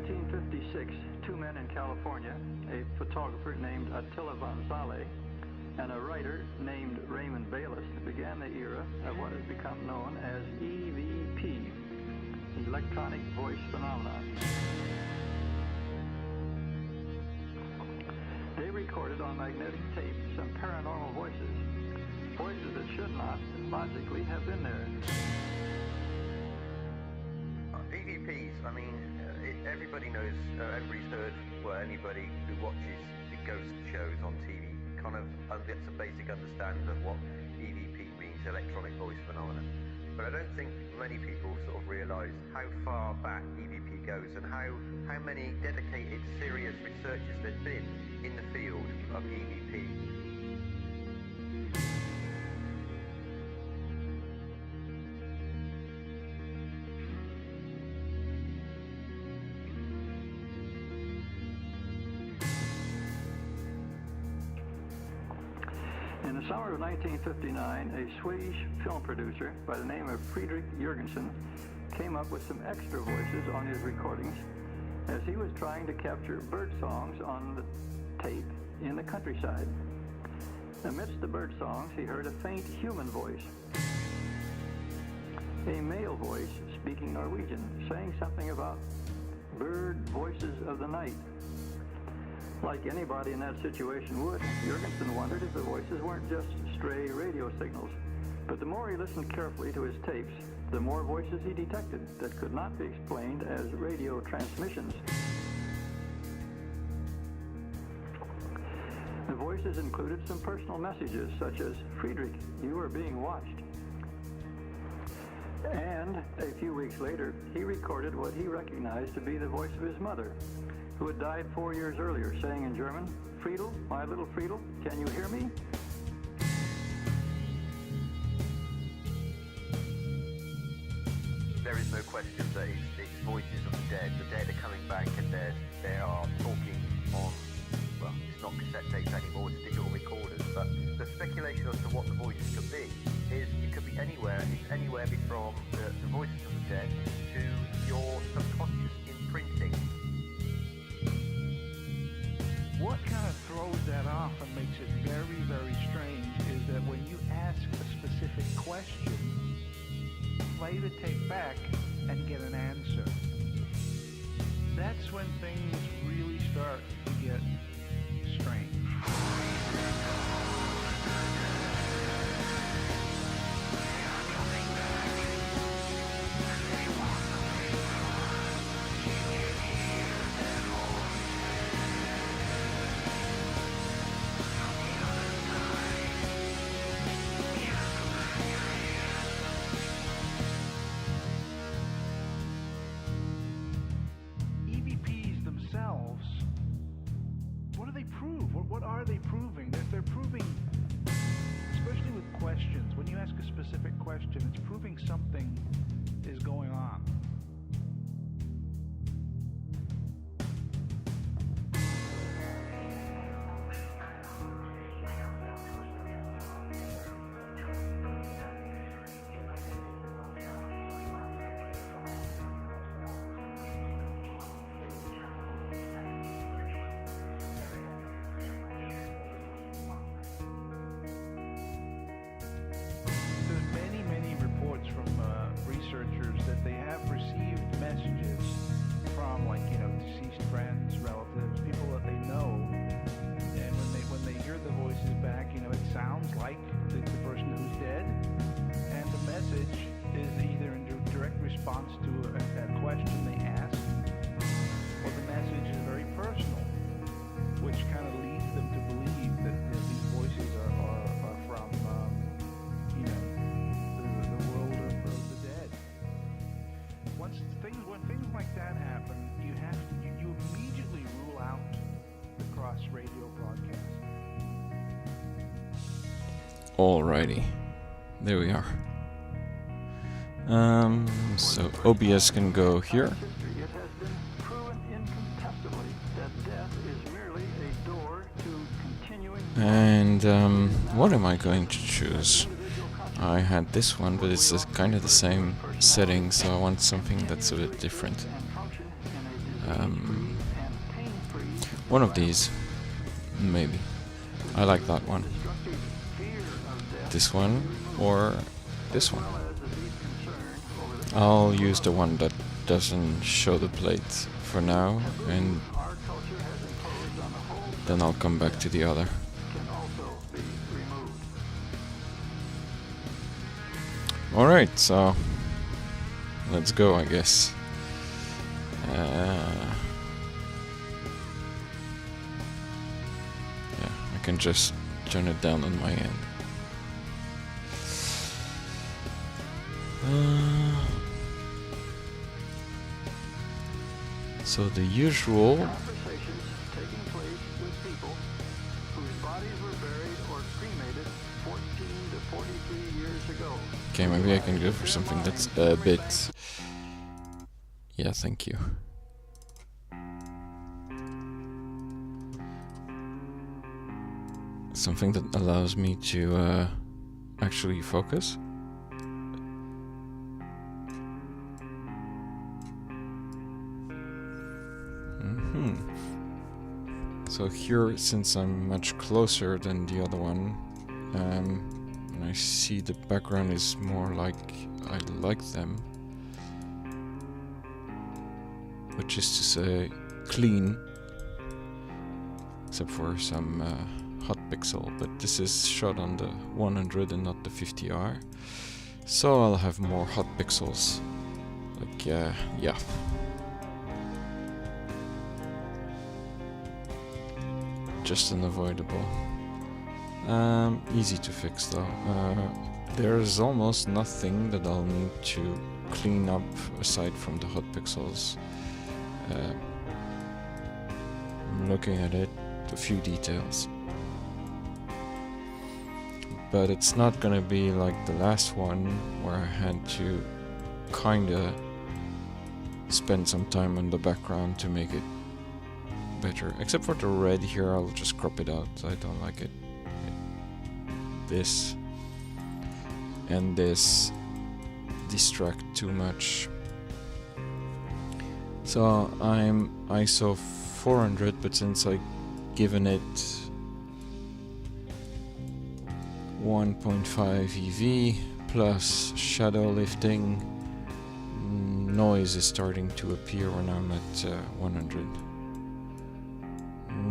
1956, two men in California, a photographer named Attila von Zale and a writer named Raymond Bayless, began the era of what has become known as EVP, electronic voice phenomenon. They recorded on magnetic tape some paranormal voices, voices that should not logically have been there. EVPs, I mean, everybody knows, everybody's heard, well, anybody who watches the ghost shows on TV kind of gets a basic understanding of what EVP means, electronic voice phenomenon. But I don't think many people sort of realise how far back EVP goes and how many dedicated, serious researchers there's been in the field of EVP. In the summer of 1959, a Swedish film producer by the name of Fredrik Jurgensen came up with some extra voices on his recordings as he was trying to capture bird songs on the tape in the countryside. Amidst the bird songs, he heard a faint human voice, a male voice speaking Norwegian, saying something about bird voices of the night. Like anybody in that situation would, Jurgensen wondered if the voices weren't just stray radio signals. But the more he listened carefully to his tapes, the more voices he detected that could not be explained as radio transmissions. The voices included some personal messages such as, "Friedrich, you are being watched." And a few weeks later, he recorded what he recognized to be the voice of his mother, who had died 4 years earlier, saying in German, "Friedel, my little Friedel, can you hear me?" There is no question that it's voices of the dead. The dead are coming back and they are talking on, well, it's not cassette tapes anymore, it's digital recorders, but the speculation as to what the voices could be is it could be anywhere. It's anywhere from the voices of the dead to your subconscious imprinting. What kind of throws that off and makes it very, very strange is that when you ask a specific question, play the tape back and get an answer. That's when things really start to get strange. What are they proving? They're proving, especially with questions, when you ask a specific question, it's proving something is going on. Researchers that they have received messages from, like, deceased friends, relatives, people that they know, and when they hear the voices back, it sounds like the person who's dead, and the message is either in direct response to a question they asked, or the message is very personal, which kind of leads them to believe that these voices are from the world of the dead. When things like that happen, you immediately rule out the cross radio broadcast. Alrighty, there we are. So OBS can go here. It has been proven incontestably that death is merely a door to continuing. And what am I going to choose? I had this one, but it's kind of the same setting, so I want something that's a bit different. One of these, maybe. I like that one. This one or this one. I'll use the one that doesn't show the plate for now, and then I'll come back to the other. Alright, so let's go, I guess. Yeah, I can just turn it down on my end. So the usual. Conversations taking place with people whose bodies were buried or cremated 14 to 43 years ago. Okay, maybe I can go for something that's a bit. Yeah, thank you. Something that allows me to actually focus. So here, since I'm much closer than the other one, and I see the background is more like I like them, which is to say clean, except for some hot pixel, but this is shot on the 100 and not the 50R, so I'll have more hot pixels, like yeah. Just unavoidable. Easy to fix though. There's almost nothing that I'll need to clean up aside from the hot pixels. I'm looking at it, a few details. But it's not gonna be like the last one where I had to kinda spend some time on the background to make it better. Except for the red here, I'll just crop it out. I don't like it. This and this distract too much. So I'm ISO 400, but since I've given it 1.5 EV plus shadow lifting, noise is starting to appear when I'm at 100.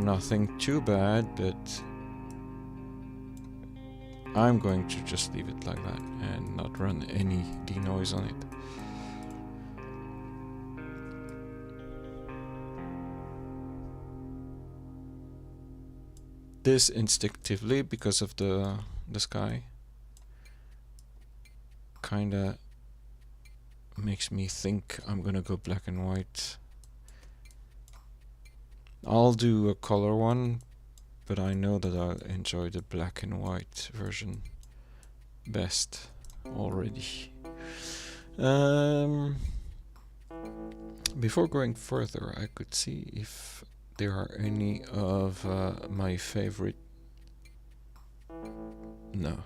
Nothing too bad, but I'm going to just leave it like that and not run any denoise on it. This instinctively, because of the sky, kinda makes me think I'm gonna go black and white. I'll do a color one, but I know that I'll enjoy the black and white version best already. Before going further, I could see if there are any of my favorite. No.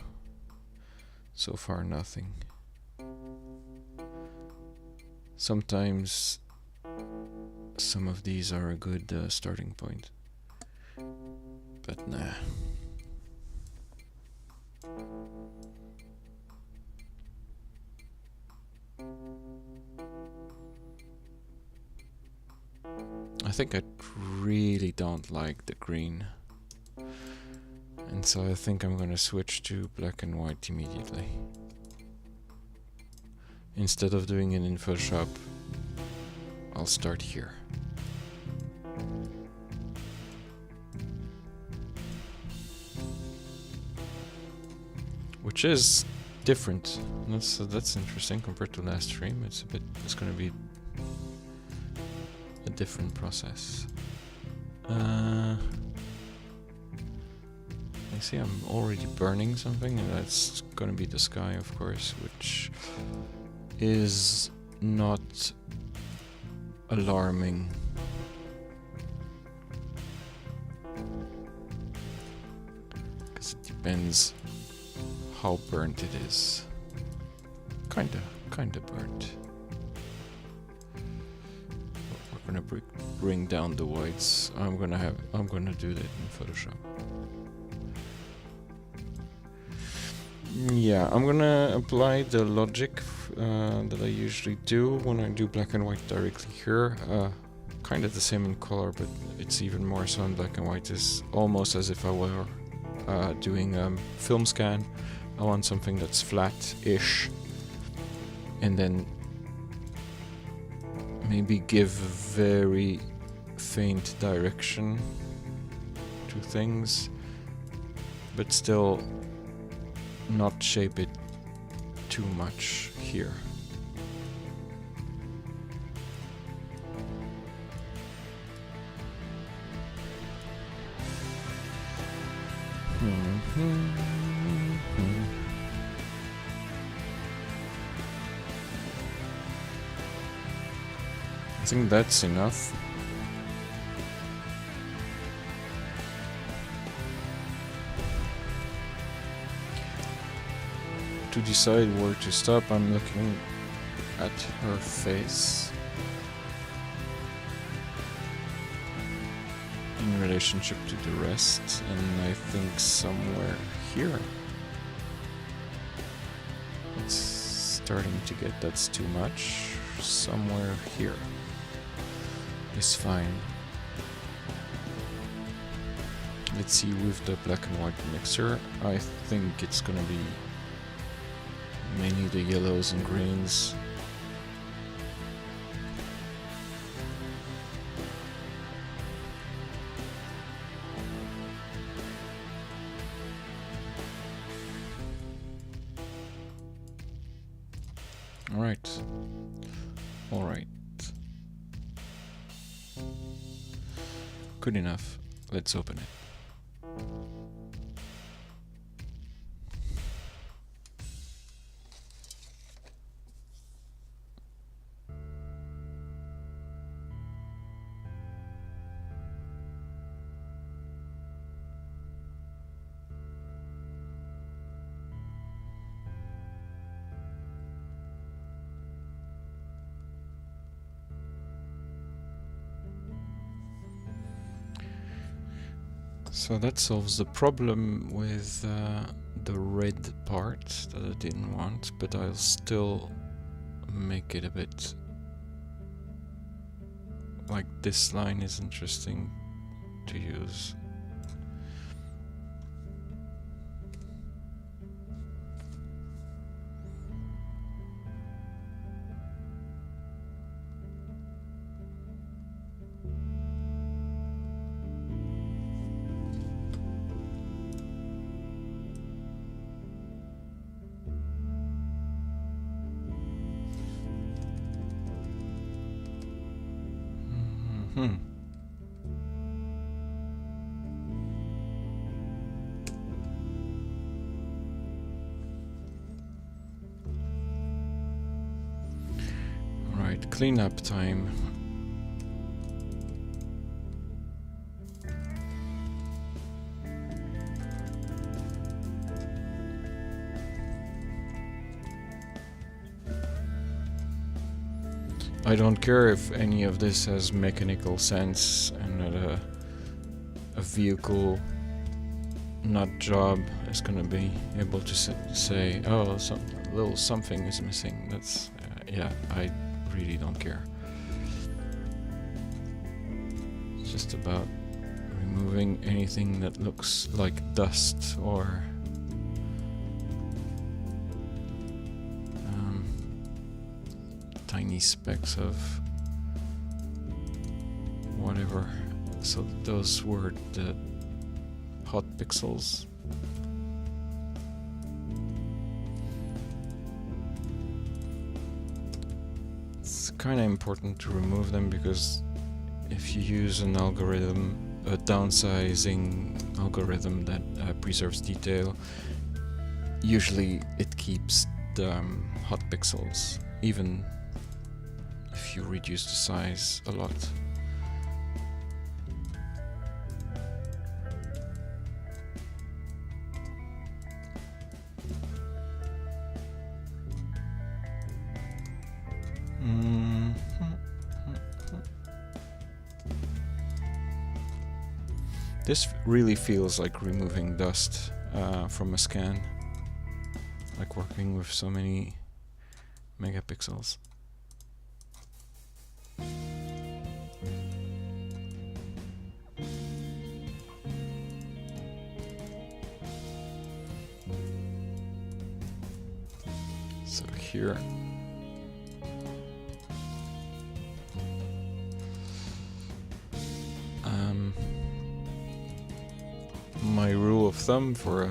So far, nothing. Sometimes some of these are a good starting point, but nah. I think I really don't like the green, and so I think I'm gonna switch to black and white immediately. Instead of doing it in Photoshop, I'll start here. Which is different. That's interesting compared to last stream. It's gonna be a different process. I see I'm already burning something, and that's gonna be the sky, of course, which is not alarming. Because it depends how burnt it is. Kinda burnt. We're gonna bring down the whites. I'm gonna do that in Photoshop. Yeah, I'm gonna apply the logic that I usually do when I do black and white directly here. Kind of the same in color, but it's even more so in black and white. It's almost as if I were doing film scan. I want something that's flat-ish, and then maybe give a very faint direction to things, but still not shape it too much here. I think that's enough. To decide where to stop, I'm looking at her face in relationship to the rest, and I think somewhere here it's starting to get, that's too much. Somewhere here is fine. Let's see with the black and white mixer. I think it's gonna be mainly the yellows and greens. All right. Good enough. Let's open it. So that solves the problem with the red part that I didn't want, but I'll still make it a bit like this line is interesting to use. Alright, cleanup time. I don't care if any of this has mechanical sense and that a vehicle nut job is gonna be able to say, oh, a little something is missing. That's, yeah, I really don't care. It's just about removing anything that looks like dust or tiny specks of whatever. So those were the hot pixels. It's kind of important to remove them because if you use an algorithm, a downsizing algorithm that preserves detail, usually it keeps the hot pixels, even if you reduce the size a lot. This really feels like removing dust from a scan, like working with so many megapixels. So here, my rule of thumb for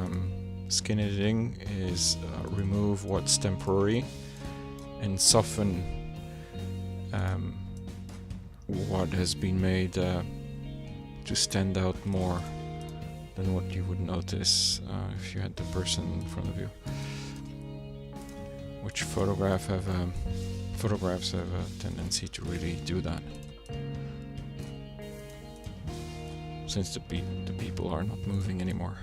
skin editing is remove what's temporary and soften what has been made to stand out more than what you would notice if you had the person in front of you. Which photographs have a tendency to really do that, since the people are not moving anymore.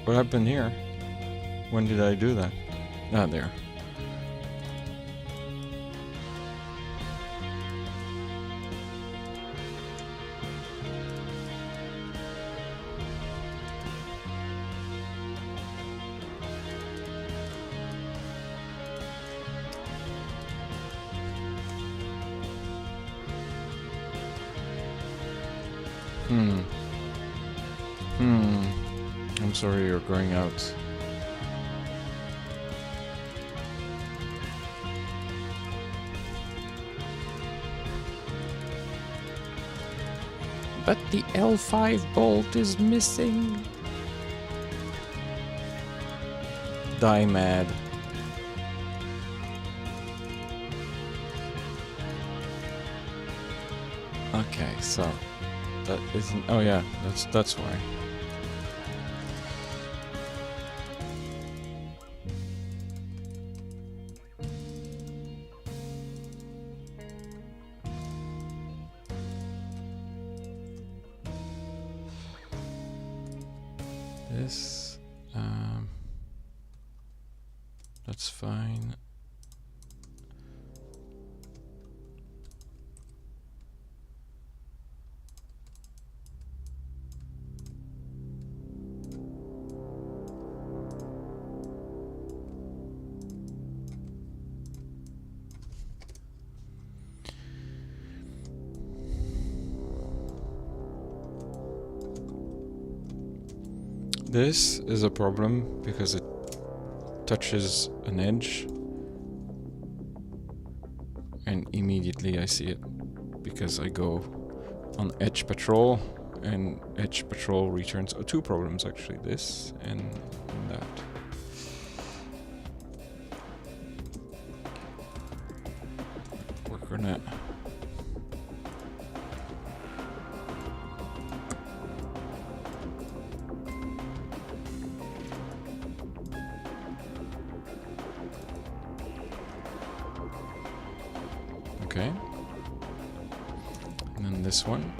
What happened here? When did I do that? Ah, there. I'm sorry you're going out. But the L5 bolt is missing. Die mad. Okay, so that isn't. Oh yeah, that's why. This, that's fine. This is a problem because it touches an edge and immediately I see it because I go on edge patrol and edge patrol returns two problems actually, this and that. We're gonna okay, and then this one.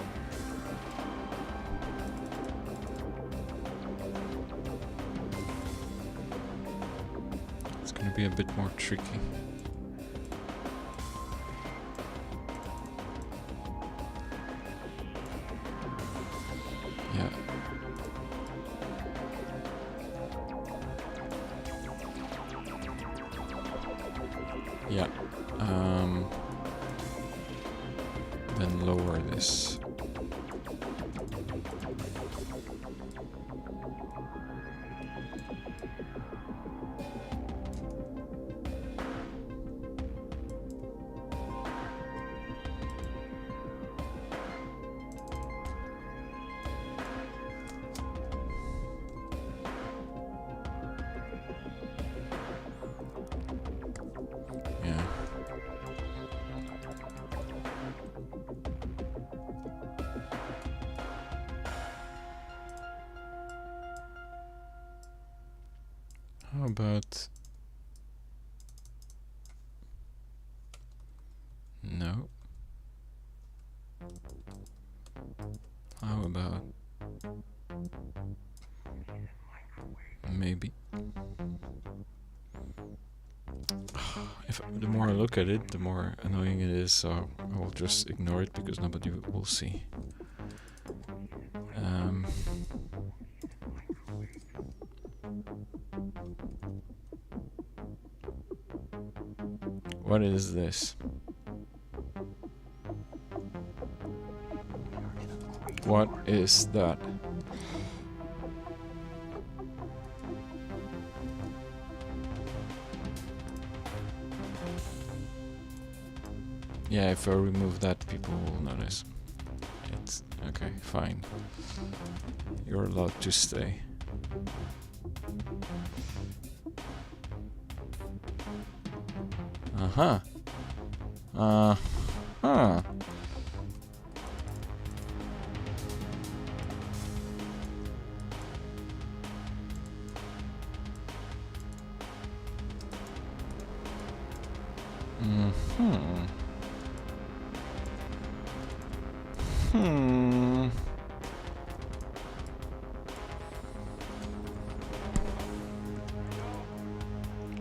It's gonna be a bit more tricky. Yeah. Yeah. Then lower this. Yeah. How about Maybe. If the more I look at it, the more annoying it is, so I will just ignore it because nobody will see. What is this? What is that? Yeah, if I remove that, people will notice. It's okay, fine. You're allowed to stay. Uh-huh. Uh-huh. Mm-hmm.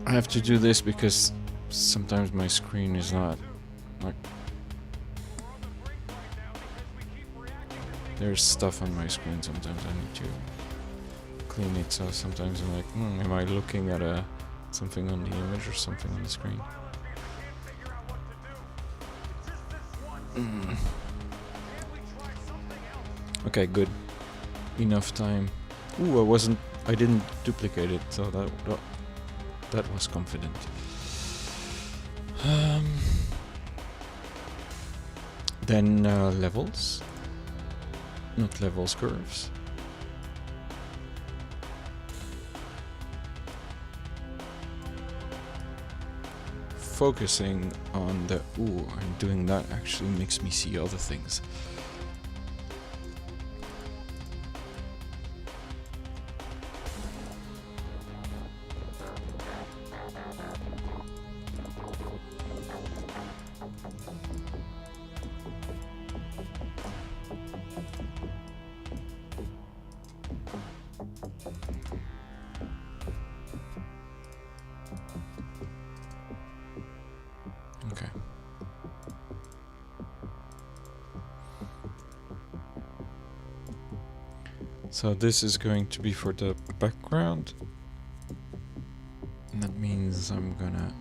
I have to do this because sometimes my screen is not like there's stuff on my screen. Sometimes I need to clean it, so sometimes I'm like, am I looking at something on the image or something on the screen? Okay, good. Enough time. Ooh, I didn't duplicate it, so that was confident. Then levels. Not levels, curves. Focusing on the and doing that actually makes me see other things. Okay. So this is going to be for the background. And that means I'm gonna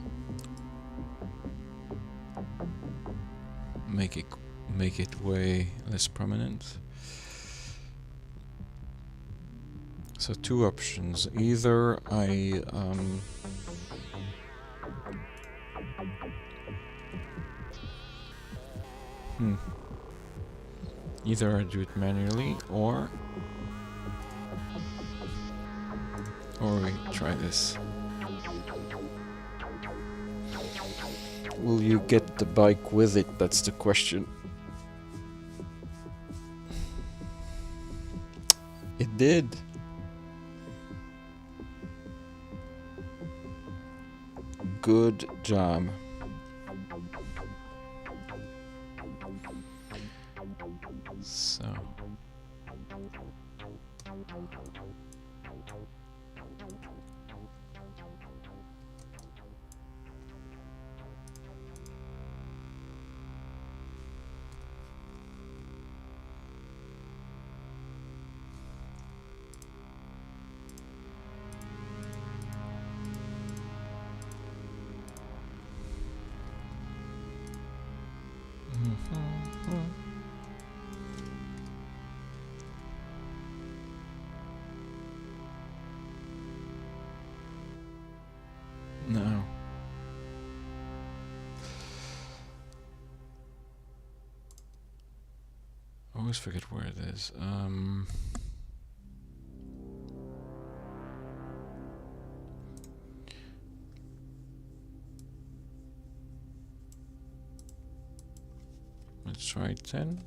make it way less prominent. So two options. Either I either I do it manually or we try this. Will you get the bike with it? That's the question. It did. Good job. So. No. I always forget where it is. Let's try 10.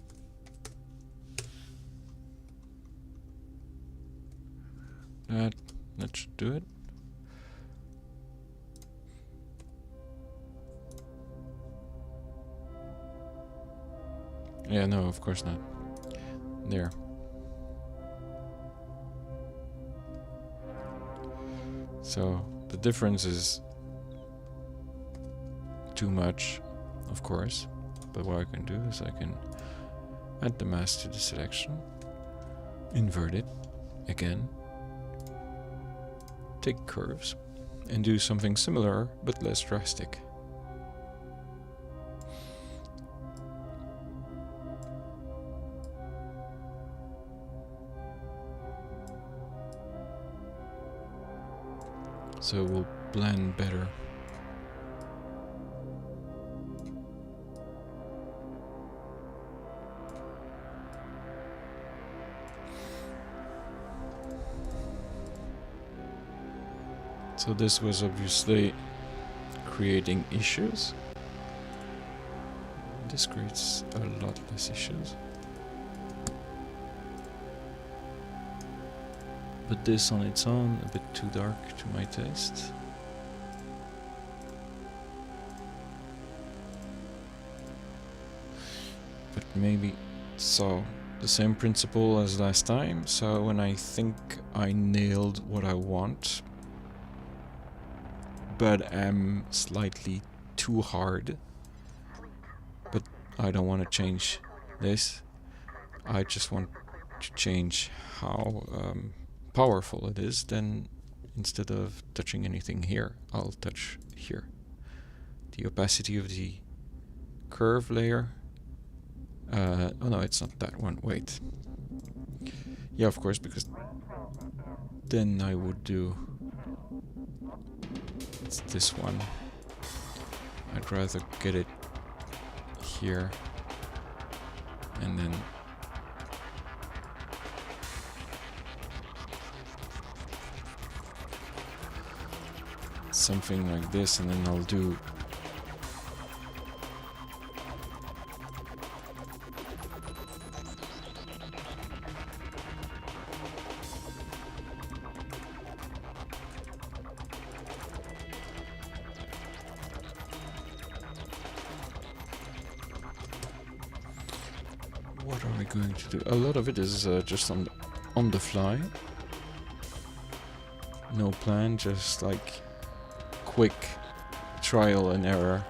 That should do it. Yeah, no, of course not. There. So the difference is too much, of course, but what I can do is I can add the mask to the selection, invert it again, take curves, and do something similar but less drastic. So it will blend better. So this was obviously creating issues. This creates a lot less issues. But this on its own, a bit too dark to my taste. But maybe, so the same principle as last time. So when I think I nailed what I want, but am slightly too hard, but I don't want to change this. I just want to change how powerful it is. Then instead of touching anything here, I'll touch here. The opacity of the curve layer. Oh no, it's not that one. Wait. Yeah, of course, because then I would do. It's this one. I'd rather get it here and then something like this, and then I'll do what are we going to do? A lot of it is just on the fly. No plan, just like quick trial and error.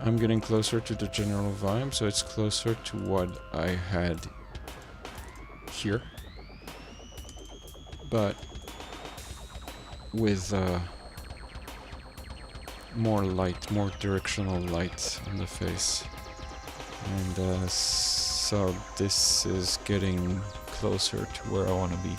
I'm getting closer to the general vibe, so it's closer to what I had here, but with more light, more directional light on the face. And so this is getting closer to where I want to be.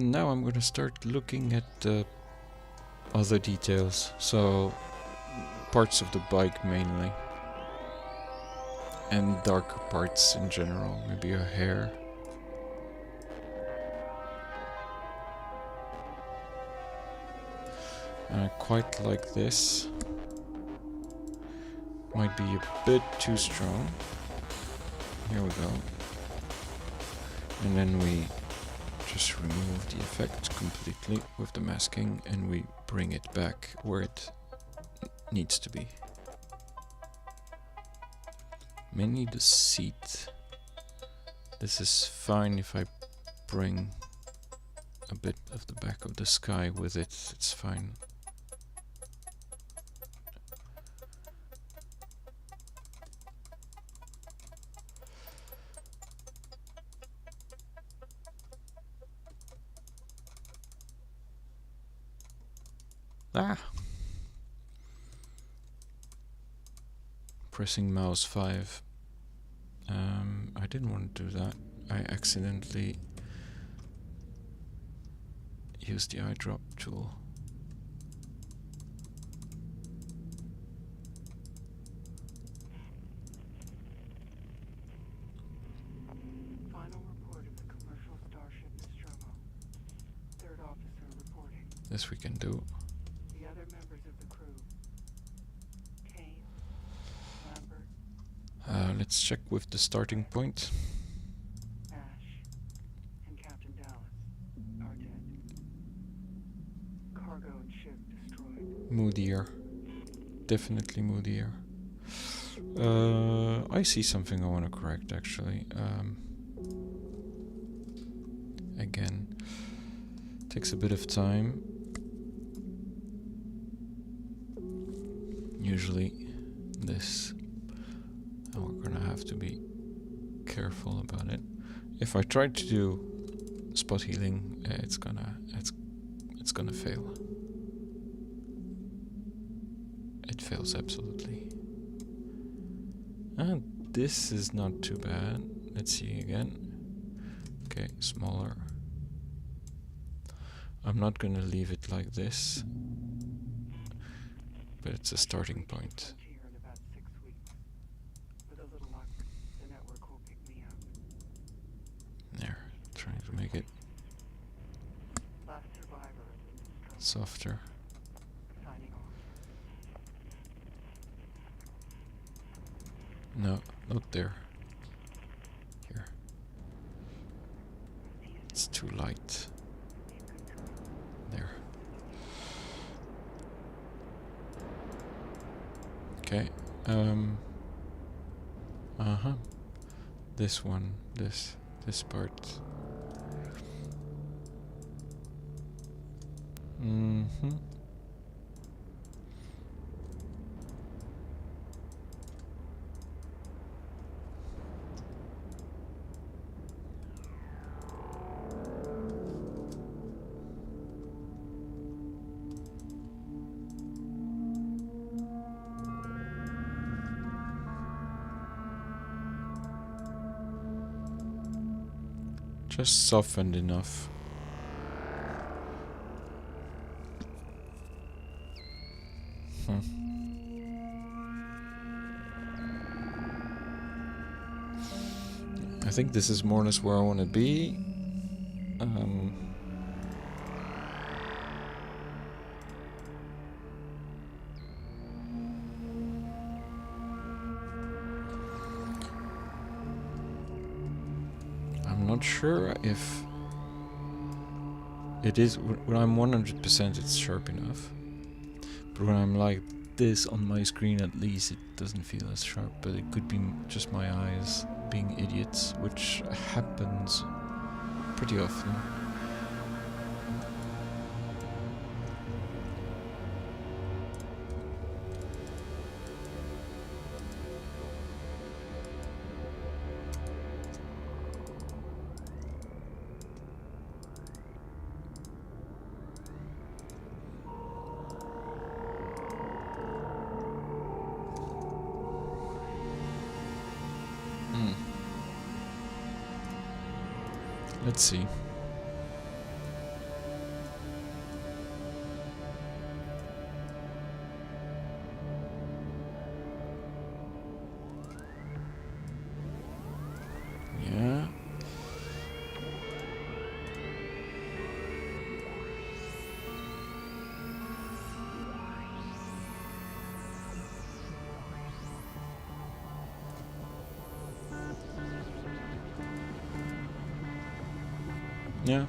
Now I'm gonna start looking at the other details, so parts of the bike mainly, and darker parts in general, maybe a hair. I quite like this. Might be a bit too strong. Here we go. And then we just remove the effect completely with the masking, and we bring it back where it needs to be. Mainly the seat. This is fine if I bring a bit of the back of the sky with it, it's fine. Ah! Pressing mouse 5. I didn't want to do that. I accidentally used the eyedrop tool. Final report of the commercial starship Nostromo. Third officer reporting. This we can do. The other members of the crew. Kane, Lambert, Let's check with the starting point. Ash, and Captain Dallas are dead. Cargo and ship destroyed. Moodier. Definitely moodier. I see something I want to correct actually. Again, takes a bit of time. Usually this, and we're gonna have to be careful about it. If I try to do spot healing, it's gonna fail. It fails absolutely. And this is not too bad. Let's see again. Okay, smaller. I'm not gonna leave it like this, but it's a starting point. Here in about 6 weeks. With a little luck, the network will pick me up. There, trying to make it Last survivor of the Nostromo. softer. Signing off. No, not there. Here. It's too light. There. Okay. Uh-huh. This one, this part. Mm-hmm. Just softened enough. I think this is more or less where I want to be. I'm not sure if it is, when I'm 100% it's sharp enough, but when I'm like this on my screen at least it doesn't feel as sharp, but it could be just my eyes being idiots, which happens pretty often. Let's see. Yeah. Yeah.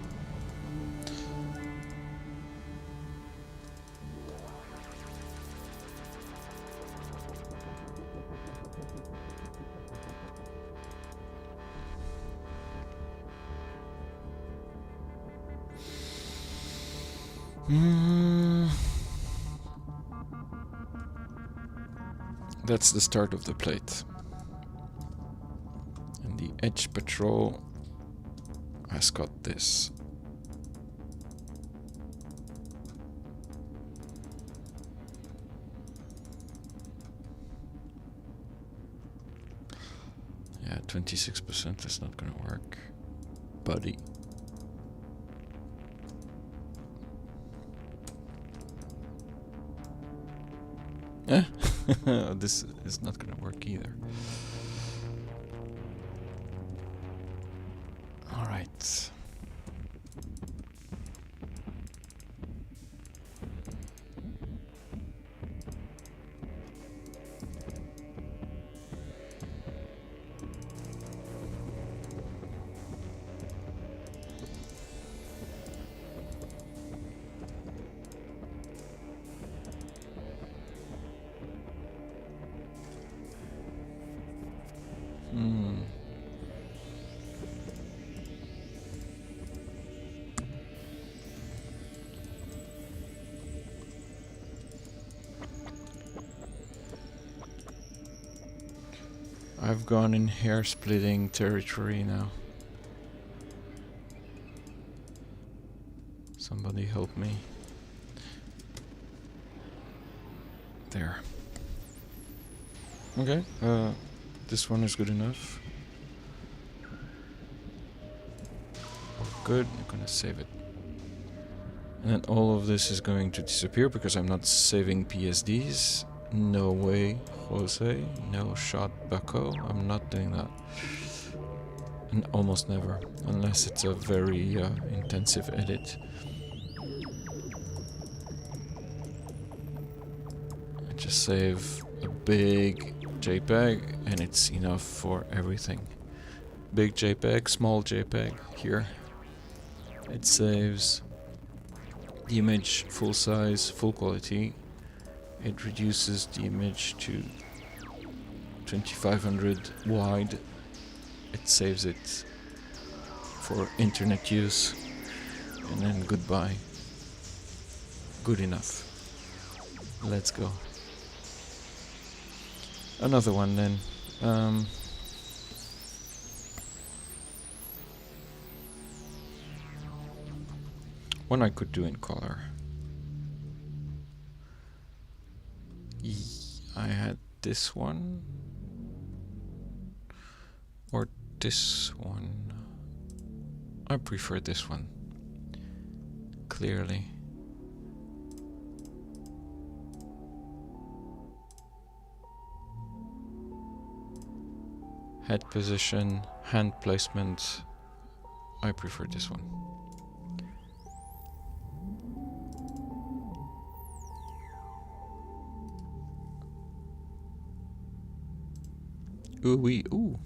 That's the start of the plate. And the edge patrol has got this. 26%, that's not gonna work, buddy. Eh, this is not gonna work either. Alright. I've gone in hair-splitting territory now. Somebody help me. There. Okay, this one is good enough. Good, I'm gonna save it. And then all of this is going to disappear because I'm not saving PSDs. No way, Jose. No shot, Bucko. I'm not doing that. And almost never, unless it's a very intensive edit. I just save a big JPEG and it's enough for everything. Big JPEG, small JPEG, here. It saves the image full size, full quality. It reduces the image to 2500 wide. It saves it for internet use. And then goodbye. Good enough. Let's go. Another one then. One I could do in color. I had this one or this one. I prefer this one, clearly. Head position, hand placement, I prefer this one. Ooh-wee, ooh.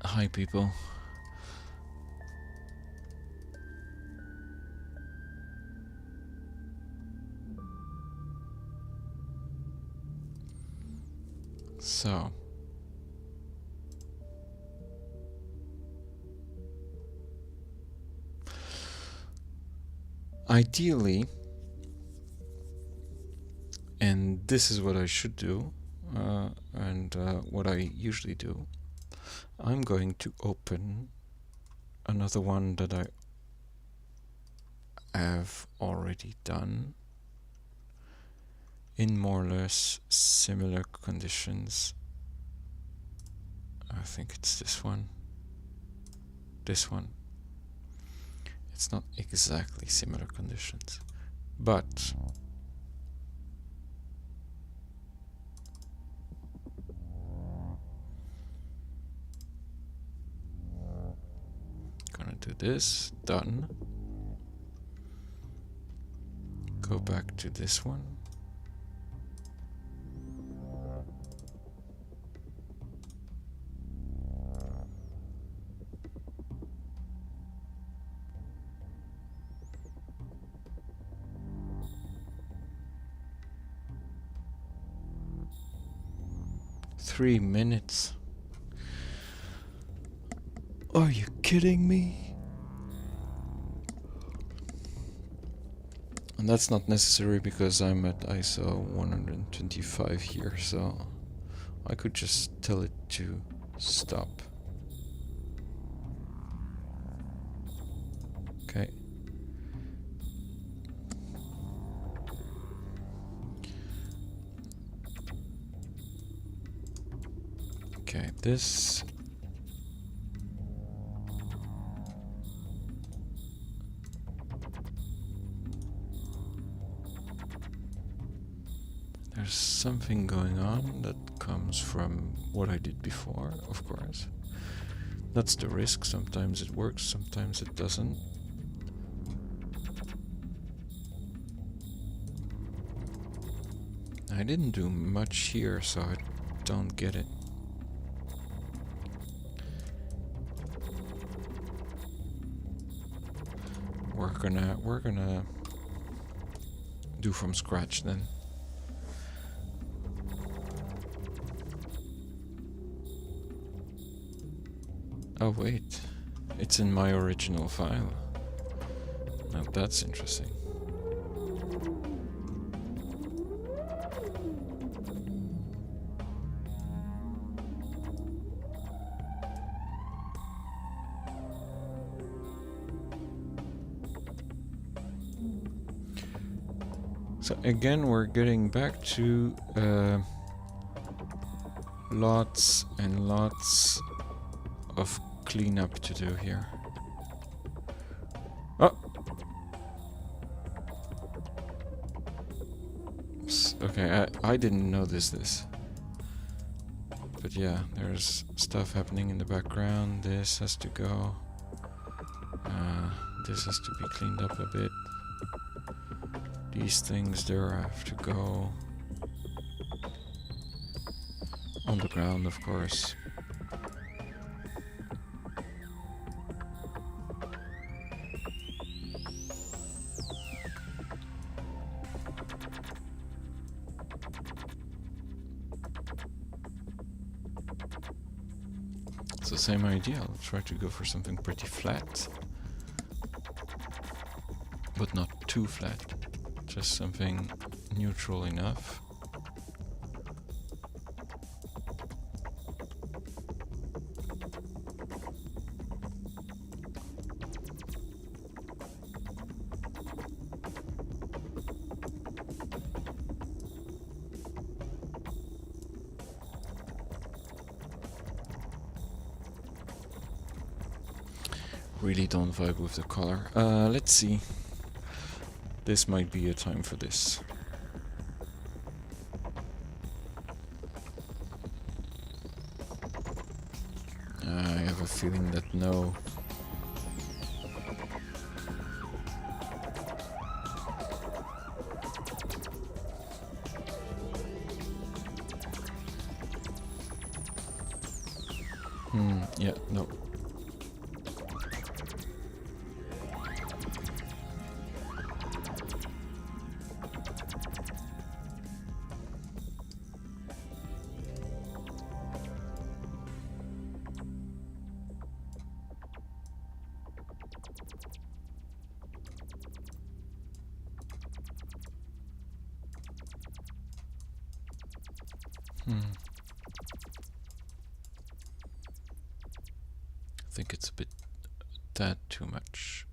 Hi, people. So, ideally, and this is what I should do, and what I usually do, I'm going to open another one that I have already done in more or less similar conditions. I think it's this one. This one. It's not exactly similar conditions, but gonna do this, done. Go back to this one. Three minutes. Are you kidding me? And that's not necessary because I'm at ISO 125 here, so I could just tell it to stop. Okay. Okay, this... There's something going on that comes from what I did before, of course. That's the risk. Sometimes it works, sometimes it doesn't. I didn't do much here, so I don't get it. We're gonna do from scratch then. Oh wait, it's in my original file. Now that's interesting. So again, we're getting back to lots and lots of cleanup to do here. Oh! Okay, I didn't notice this. But yeah, there's stuff happening in the background. This has to go. This has to be cleaned up a bit. These things there have to go. On the ground, of course. It's the same idea. I'll try to go for something pretty flat. But not too flat. Just something neutral enough. Really don't vibe with the color. Let's see. This might be a time for this. I have a feeling that no. Yeah, no. I think it's a bit that too much.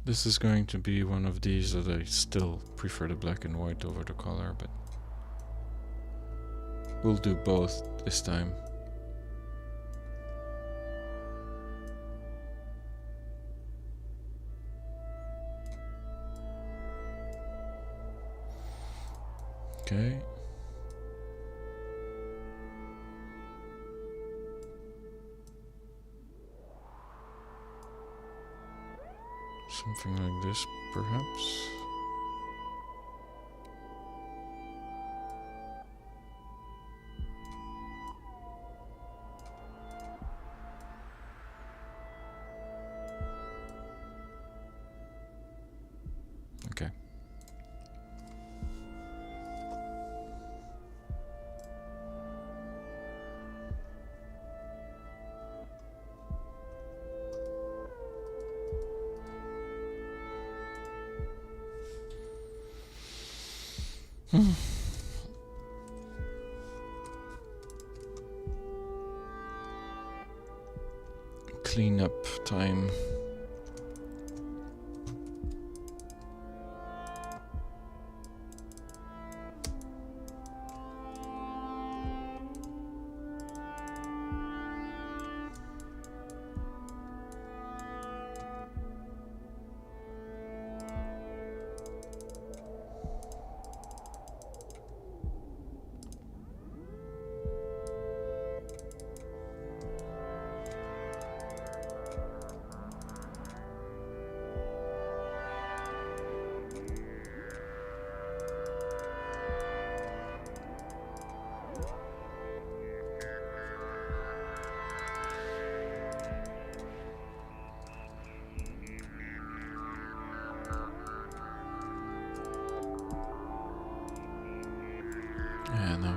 This is going to be one of these that I still prefer the black and white over the color, but we'll do both this time. Okay. Something like this, perhaps. Okay. Cleanup time. Yeah, no.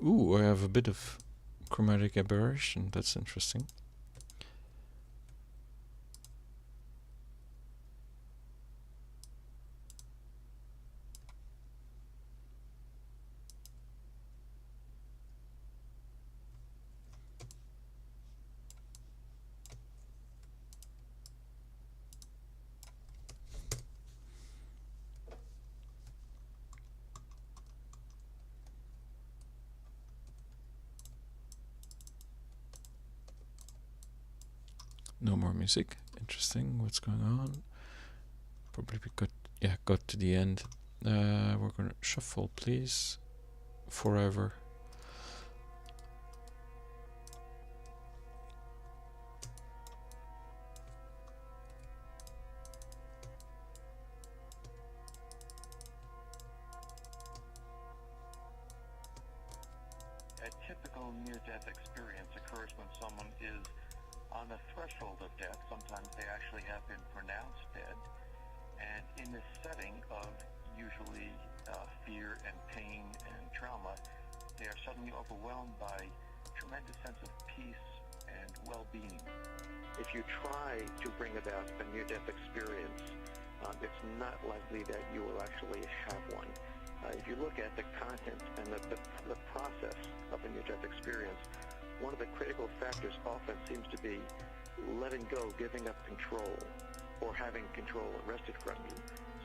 Ooh, I have a bit of chromatic aberration. That's interesting. No more music. Interesting. What's going on? Probably we got to the end. We're gonna shuffle, please. Forever. A typical near-death experience occurs when someone is on the threshold of death. Sometimes they actually have been pronounced dead. And in this setting of usually fear and pain and trauma, they are suddenly overwhelmed by a tremendous sense of peace and well-being. If you try to bring about a near-death experience, it's not likely that you will actually have one. If you look at the content and the process of a near-death experience, one of the critical factors often seems to be letting go, giving up control, or having control wrested from you.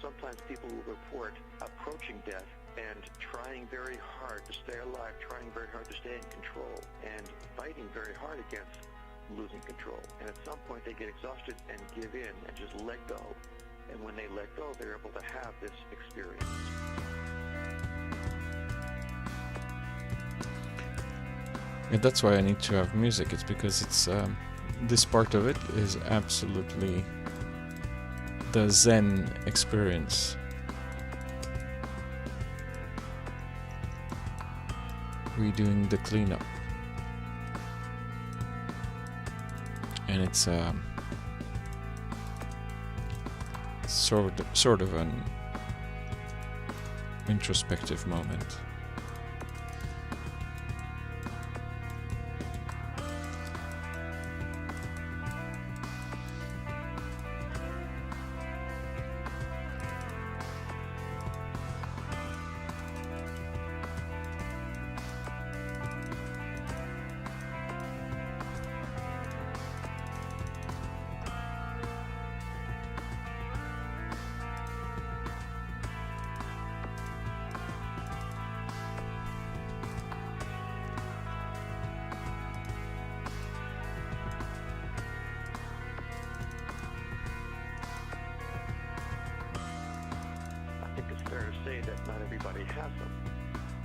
Sometimes people will report approaching death and trying very hard to stay alive, trying very hard to stay in control, and fighting very hard against losing control. And at some point they get exhausted and give in and just let go. And when they let go, they're able to have this experience. And that's why I need to have music. It's because it's this part of it is absolutely the Zen experience. Redoing the cleanup. And it's sort of an introspective moment. I think it's fair to say that not everybody has them.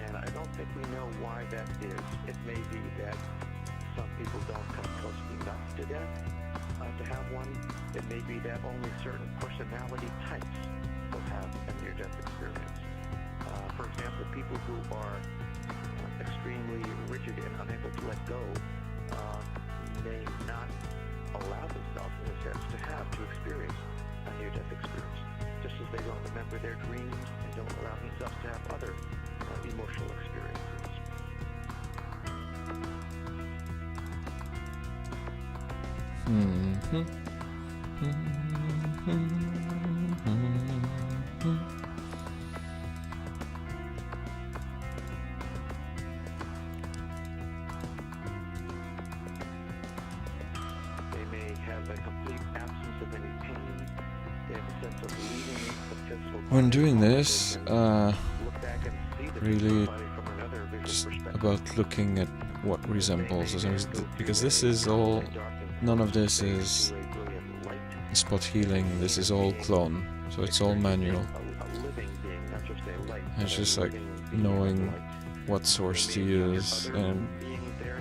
And I don't think we know why that is. It may be that some people don't come close enough to death to have one. It may be that only certain personality types will have a near-death experience. For example, people who are extremely rigid and unable to let go may not allow themselves, in a sense, to experience a near-death experience. Just as they don't remember their dreams and don't allow themselves to have other emotional experiences. They may have a complete absence of any pain. They have a sense of leaving the physical When body. doing this, They can look back and see the really physical body from another visual just perspective. about looking at what resembles, because this is all, none of this is spot healing, this is all clone, so it's all manual. It's just like knowing what source to use, and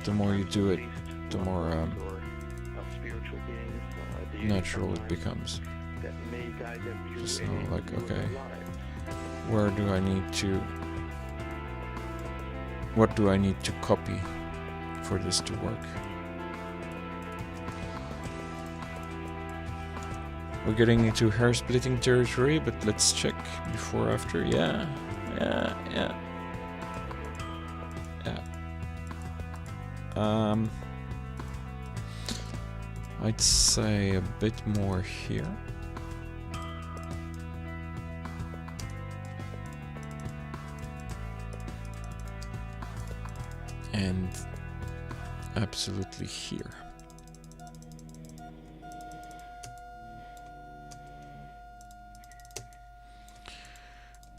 the more you do it, the more natural it becomes. Just know, like, okay, where do I need to, what do I need to copy for this to work? We're getting into hair-splitting territory, but let's check before, after. Yeah. I'd say a bit more here. And absolutely here.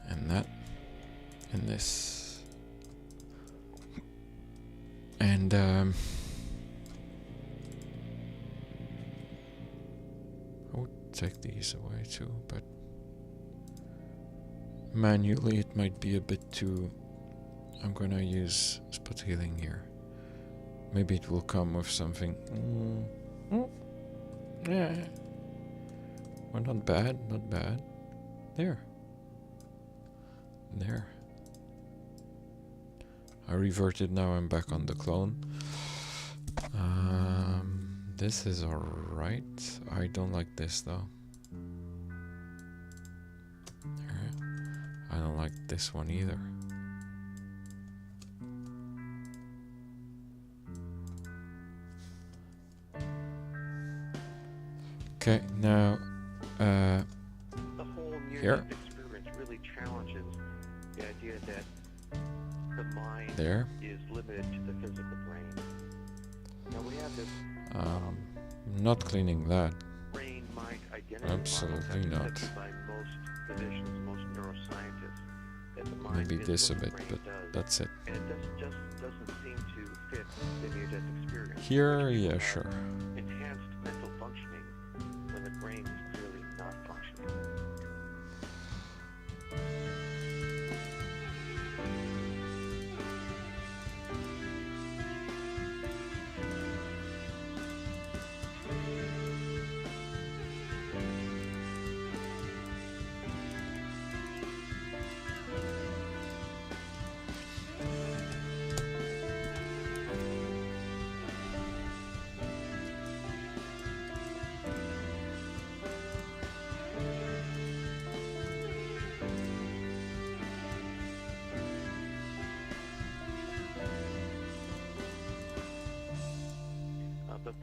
And that, and this. And I would take these away too, but manually it might be a bit too. I'm gonna use spot healing here. Maybe it will come with something. Yeah. Well, not bad, not bad. There. There. I reverted, now I'm back on the clone. This is alright. I don't like this though. I don't like this one either. Okay, now The whole here. near-death experience really challenges the idea that the mind There. is limited to the physical brain. Now we have this Not cleaning that. brain-mind identity Absolutely model not. accepted by most physicians, most neuroscientists, that the mind Maybe is this a what the bit, brain but does. that's it. And it just doesn't seem to fit the near-death experience. Here, which yeah, have sure. Enhanced mental functioning when the brain is clearly not functioning.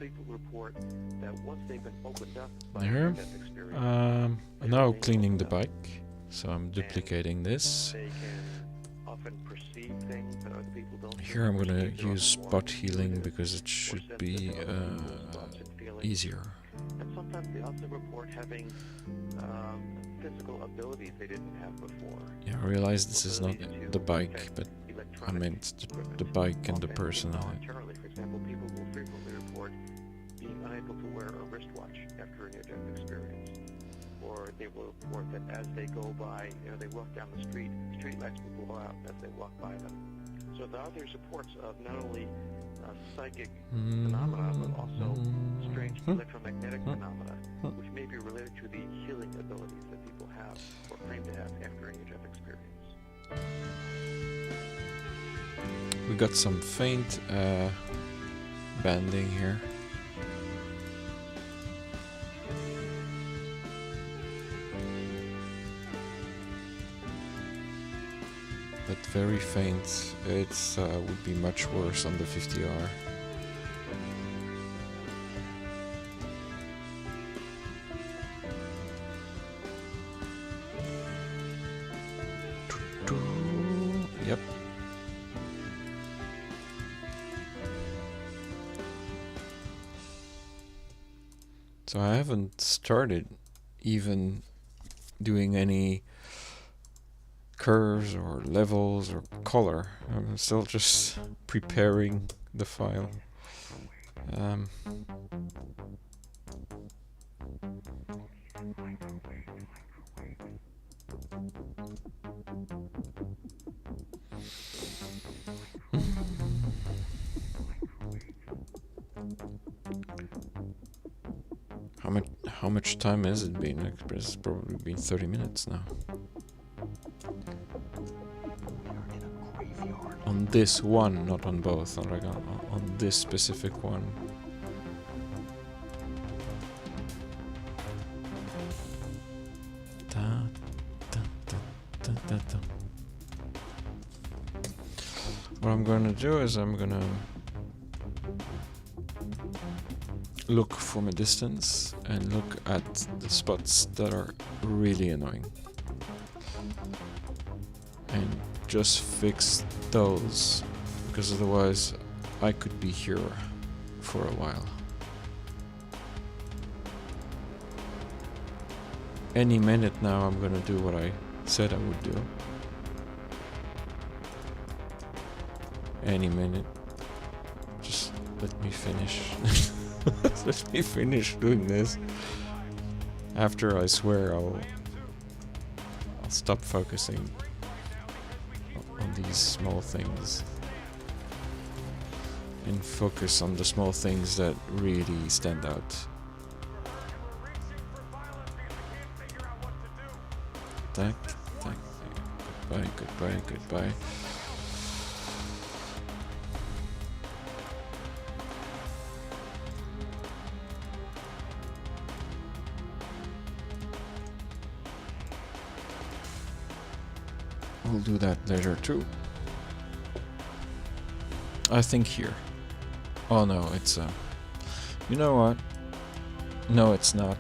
people report that once they've been opened up by Here. near-death experience, I'm now cleaning the bike, so I'm duplicating this. they can often perceive things that other people don't. Here I'm gonna perceive. They're use often more spot healing intuitive because it or should sensitive be to other people's thoughts and feelings. easier. And sometimes they also report having physical abilities they didn't have before. Yeah, I realize this is not Abilities to the bike, detect but I electronic meant equipment, the bike and the often person on it. involuntarily. For example, people will frequently report being unable to wear a wristwatch after a near-death experience. Or they will report that as they go by, they walk down the street lights will blow out as they walk by them. So there are these reports of not only psychic phenomena, but also strange electromagnetic phenomena, which may be related to the healing abilities that people have or claim to have after a near-death experience. We got some faint banding here. But very faint. It's would be much worse on the 50R. Yep. So I haven't started even doing any curves or levels or color. I'm still just preparing the file. How much time has it been? It's probably been 30 minutes now. On this one, not on both. Like on this specific one. What I'm going to do is I'm going to look from a distance and look at the spots that are really annoying. And just fix those, because otherwise I could be here for a while. Any minute now I'm gonna do what I said I would do. Any minute. Just let me finish. Let me finish doing this. After I swear I'll stop focusing on these small things and focus on the small things that really stand out. Tack, tack, goodbye, goodbye, goodbye. We'll do that later too. I think here. Oh no, it's you know what? No, it's not.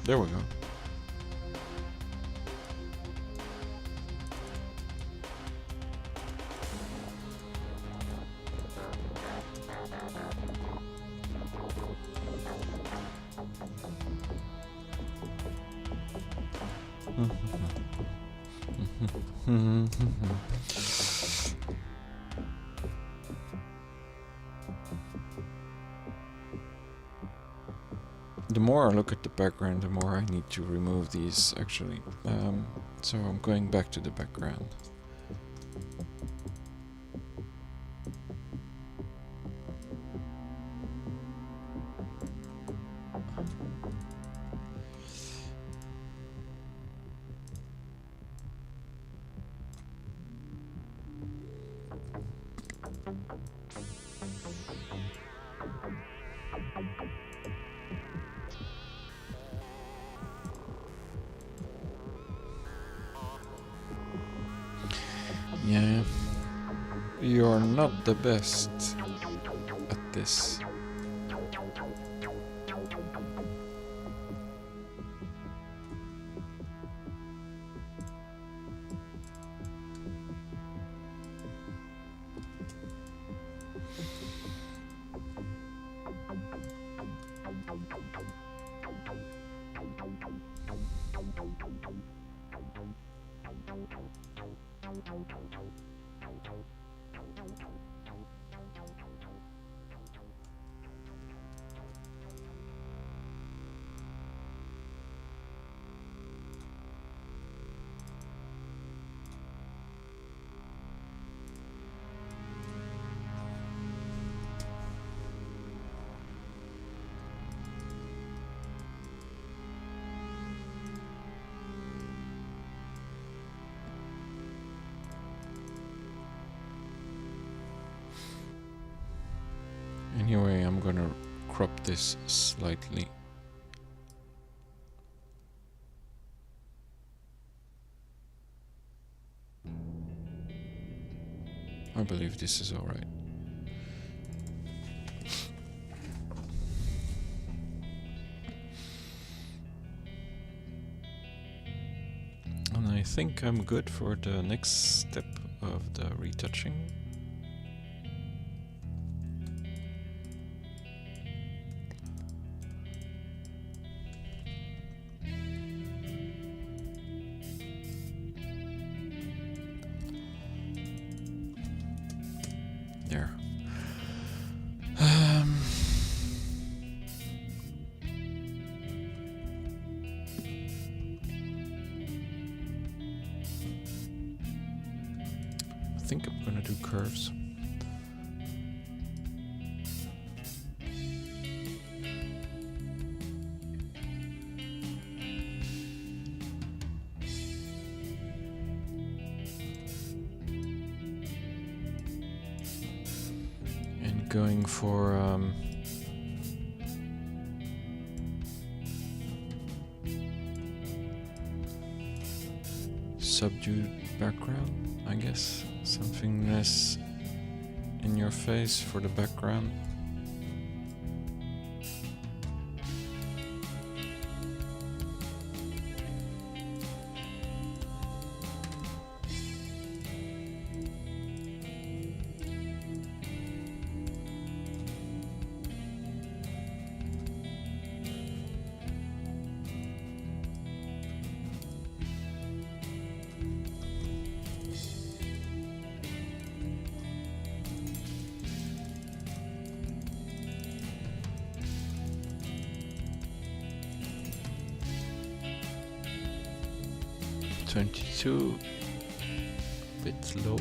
There we go. The more I look at the background, the more I need to remove these, actually. So I'm going back to the background. not the best at this. Anyway, I'm gonna crop this slightly. I believe this is alright. And I think I'm good for the next step of the retouching. There. I think I'm gonna do curves. And going for subdued background, I guess. Something less in your face for the background. .22, bit low.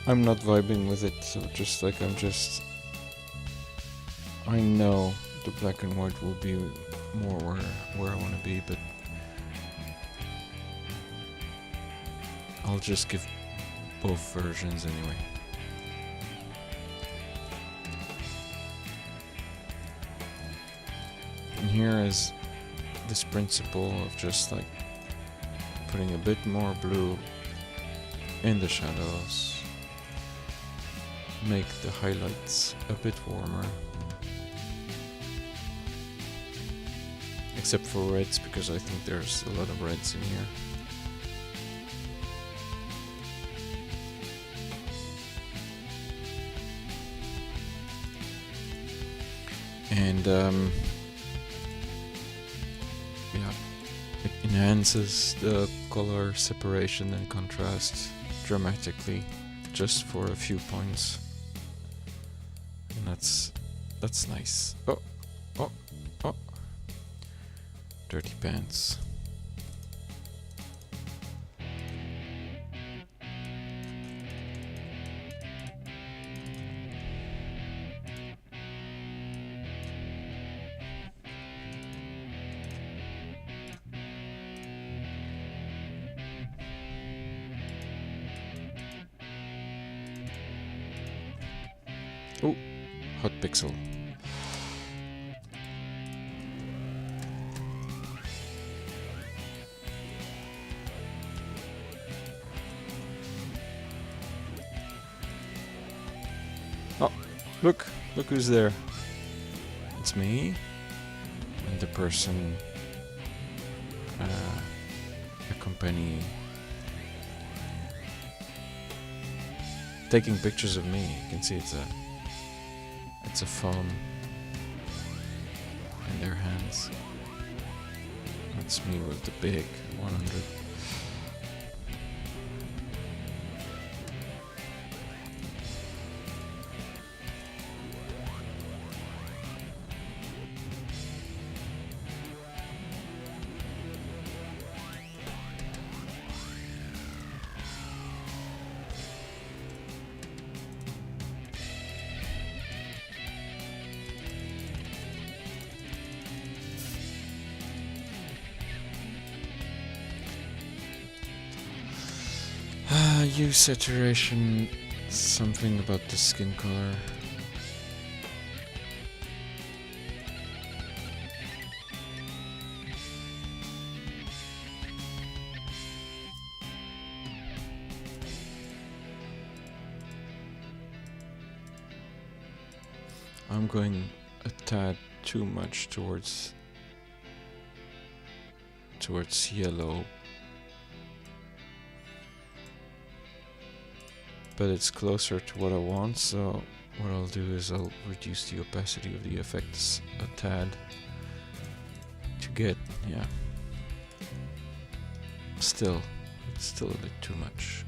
I'm not vibing with it, so just like I know the black and white will be more where I want to be, but I'll just give both versions anyway. And here is this principle of just like putting a bit more blue in the shadows, make the highlights a bit warmer, except for reds, because I think there's a lot of reds in here. And yeah, in enhances the color separation and contrast dramatically just for a few points. And that's nice. Oh, oh, oh. Dirty pants. Oh, hot pixel. Oh, look who's there. It's me and the person accompanying, taking pictures of me. You can see it's a phone in their hands. That's me with the big 100. Hue saturation, something about the skin color. I'm going a tad too much towards yellow. But it's closer to what I want, so what I'll do is I'll reduce the opacity of the effects a tad to get, yeah. Still, it's still a bit too much.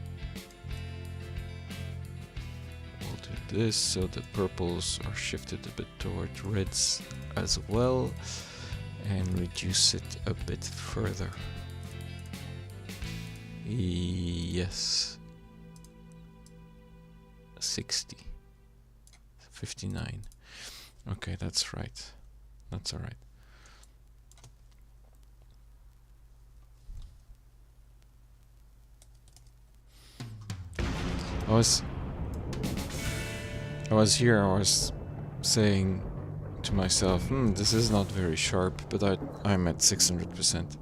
We'll do this so the purples are shifted a bit towards reds as well, and reduce it a bit further. Yes. 60, 59. Okay, that's right. That's all right. I was saying to myself, this is not very sharp, but I'm at 600%.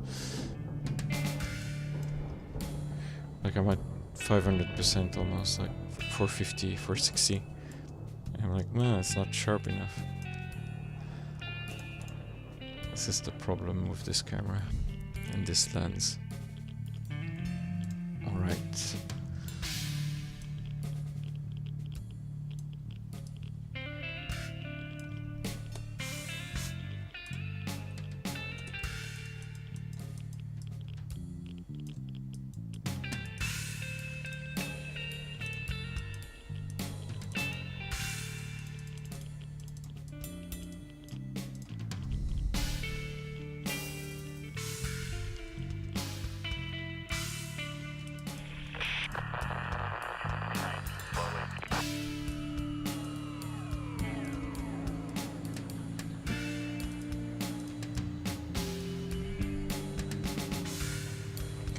Like I'm at 500% almost, like 450, 460. I'm like, no, it's not sharp enough. This is the problem with this camera and this lens. Alright.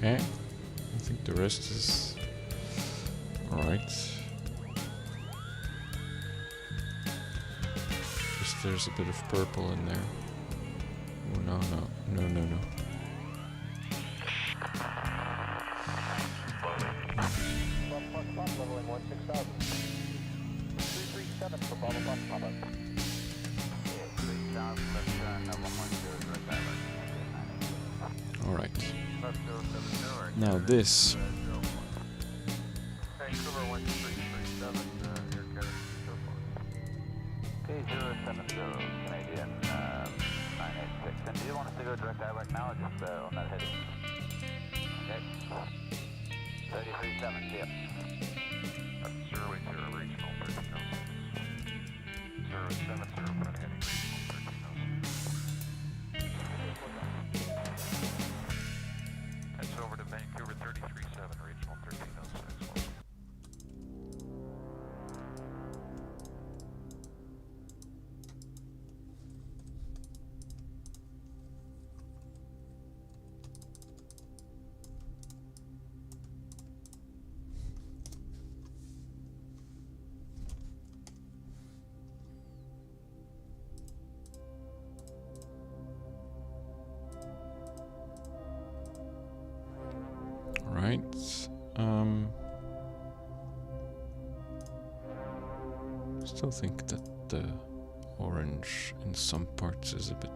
Okay, I think the rest is alright. Just there's a bit of purple in there. Oh, no. Leveling 16,000. 337 for Bravo Bus Papa. 3,000 left turn, 110 direct direct. Alright. Now this. Vancouver 1337, air carrier so far. K070 Canadian 986. And do you want us to go direct direct now or just on that heading? Okay. 33.7, yes. 080 regional 1306. 070 front heading regional 1306. That's over to Vancouver 33.7 regional 1306. Right. Still think that the orange in some parts is a bit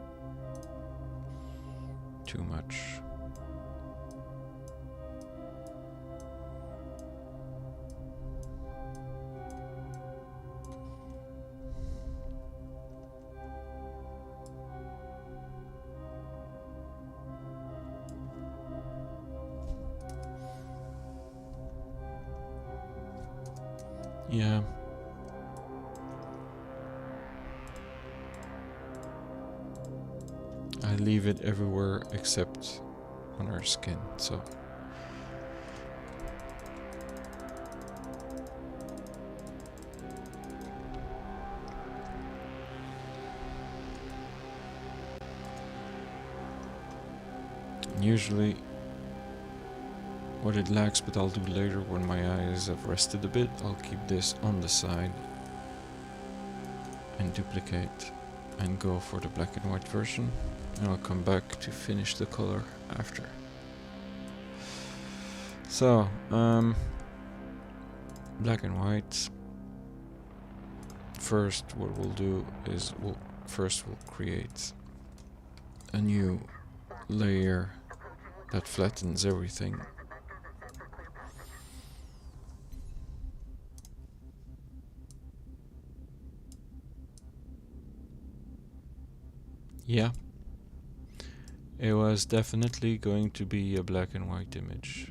too much. Yeah. I leave it everywhere except on our skin, so. Usually what it lacks, but I'll do later when my eyes have rested a bit, I'll keep this on the side and duplicate and go for the black and white version, and I'll come back to finish the color after. So, black and white. First what we'll do is we'll create a new layer that flattens everything. Yeah, it was definitely going to be a black and white image.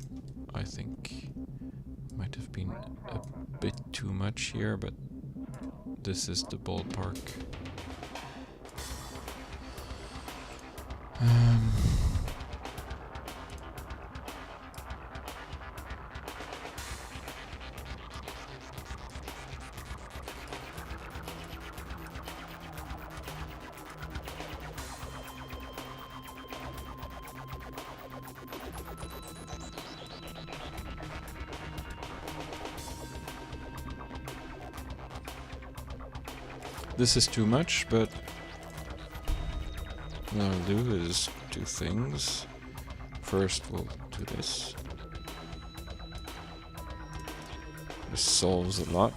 I think might have been a bit too much here, but this is the ballpark. This is too much, but what I'll do is two things. First we'll do this. This solves a lot.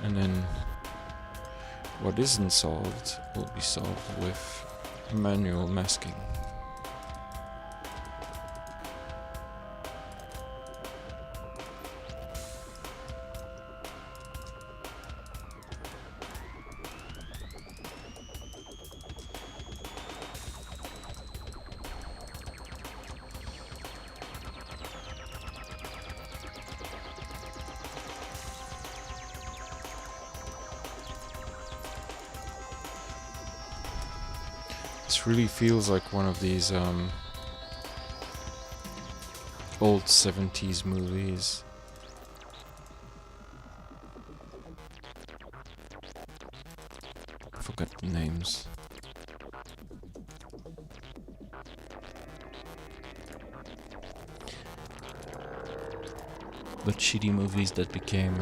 And then what isn't solved will be solved with manual masking. This really feels like one of these old 70s movies. I forgot the names. But shitty movies that became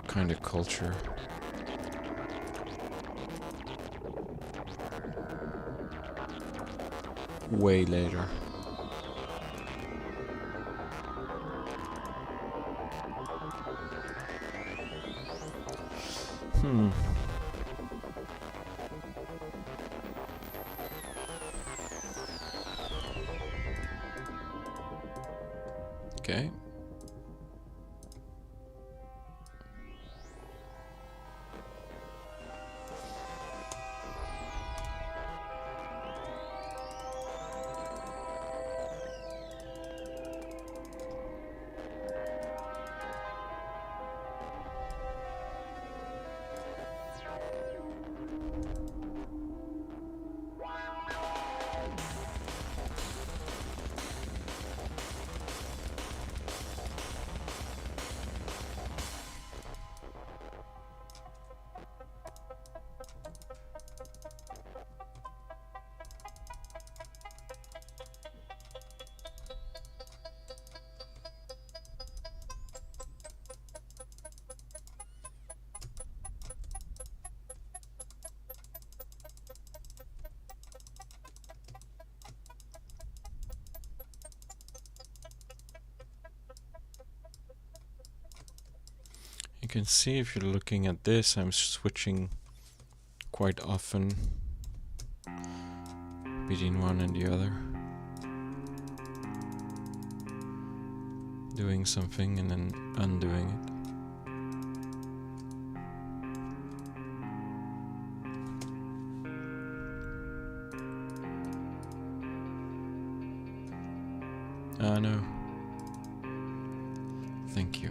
kind of culture. Way later. Okay. can see if you're looking at this, I'm switching quite often between one and the other. Doing something and then undoing it. No. Thank you.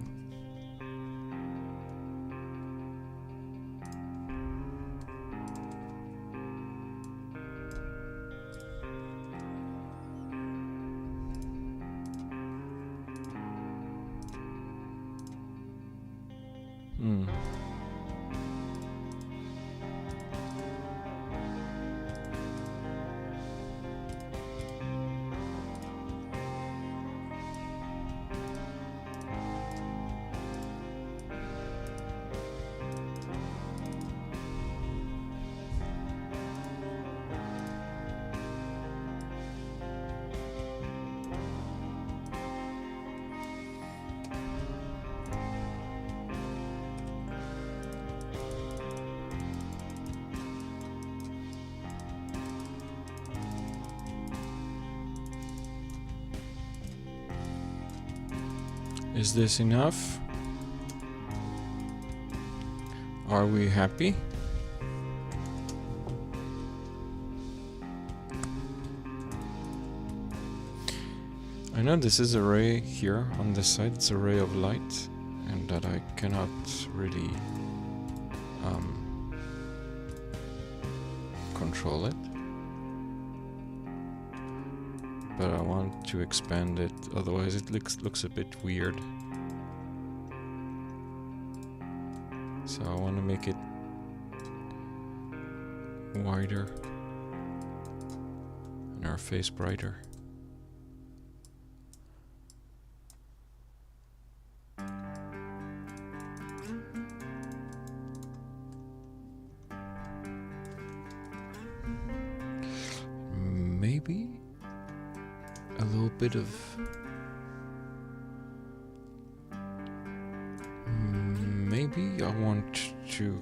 Is this enough? Are we happy? I know this is a ray here on this side, it's a ray of light, and that I cannot really control it. But I want to expand it, otherwise it looks a bit weird. So I want to make it wider and our face brighter. Maybe a little bit of maybe I want to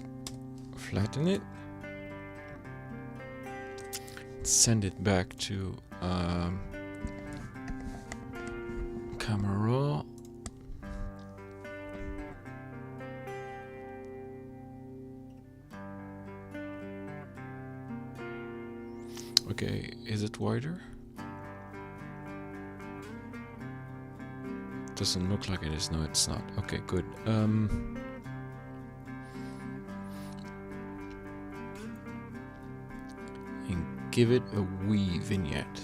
flatten it, send it back to camera raw. Okay, is it wider? Doesn't look like it is. No, it's not. Okay, good. And give it a wee vignette.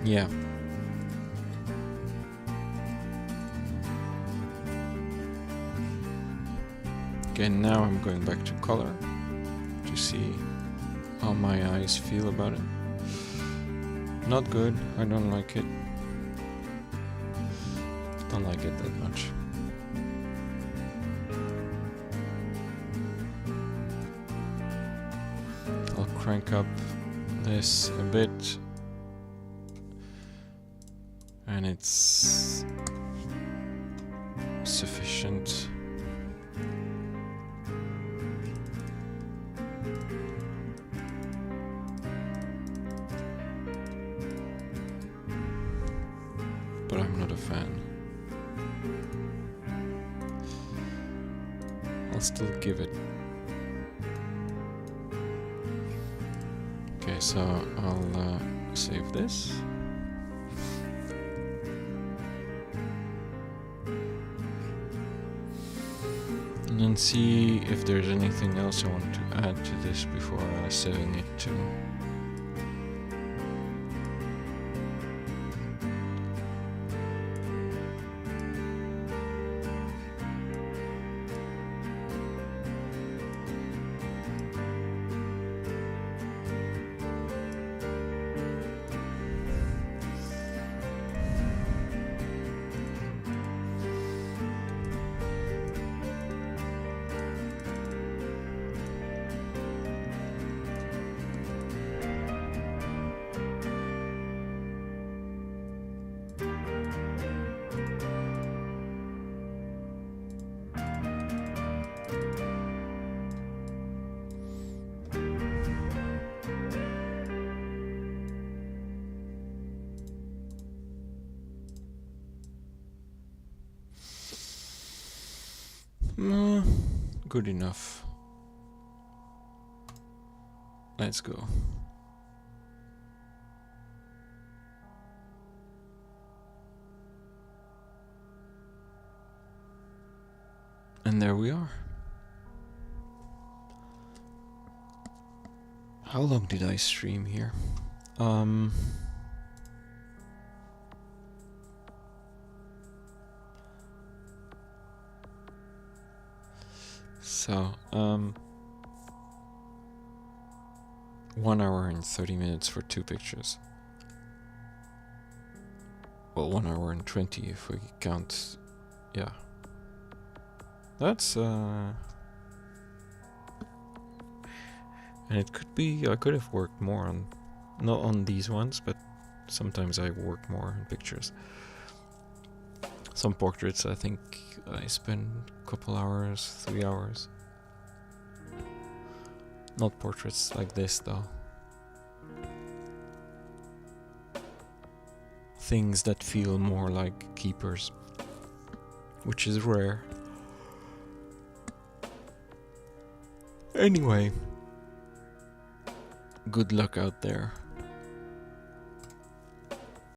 Yeah. Okay, now I'm going back to color to see how my eyes feel about it. Not good, I don't like it. Don't like it that much. I'll crank up this a bit. And it's sufficient. But I'm not a fan. I'll still give it. Okay, so I'll save this. And then see if there's anything else I want to add to this before saving it too. Good enough. Let's go. And there we are. How long did I stream here? So, 1 hour and 30 minutes for 2 pictures. Well, 1 hour and 20 if we count, yeah. That's, and it could be, I could have worked more on, not on these ones, but sometimes I work more on pictures. Some portraits, I think I spend a couple hours, 3 hours. Not portraits like this, though. Things that feel more like keepers, which is rare. Anyway, good luck out there.